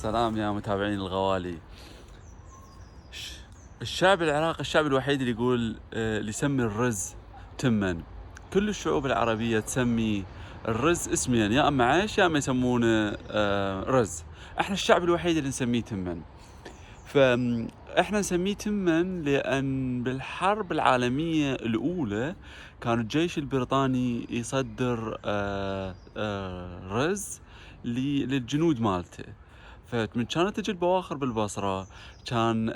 سلام يا متابعين الغوالي. الشعب العراقي الشعب الوحيد اللي يقول اللي يسمي الرز تمن. كل الشعوب العربية تسمي الرز اسمين، يا اما عيش يا اما يسمونه رز. احنا الشعب الوحيد اللي نسميه تمن. فاحنا نسميه تمن لان بالحرب العالمية الاولى كان الجيش البريطاني يصدر رز للجنود مالته. فمن كانت تجي البواخر بالبصرة كان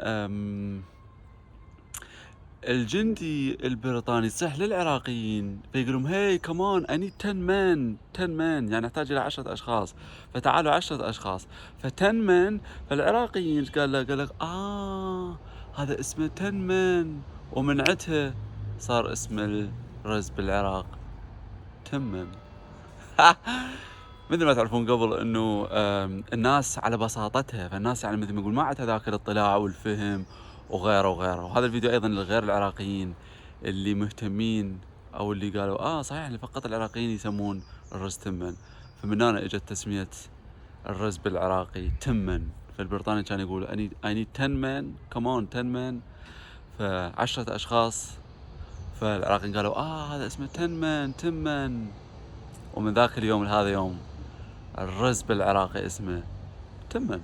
الجندي البريطاني يصيح للعراقيين فيقولون هاي كمان اني 10 مان يعني احتاج الى 10 اشخاص، فتعالوا 10 اشخاص، ف10 مان. فالعراقيين قال لك هذا اسمه 10 مان، ومنعتها صار اسم الرز بالعراق تمن. مثل ما تعرفون قبل انه الناس على بساطتها، فالناس يعني مثل ما يقول ما عندها ذاك الاطلاع والفهم وغيره وغيره. وهذا الفيديو ايضا للغير العراقيين اللي مهتمين او اللي قالوا صحيح فقط العراقيين يسمون الرز تمن. فمن هنا اجت تسمية الرز بالعراقي تمن. فالبريطاني كان يقول I need 10 men come on 10 men، ف10 اشخاص. فالعراقيين قالوا هذا اسمه 10 men تمن. ومن ذاك اليوم لهذا يوم الرز بالعراقي اسمه تمن.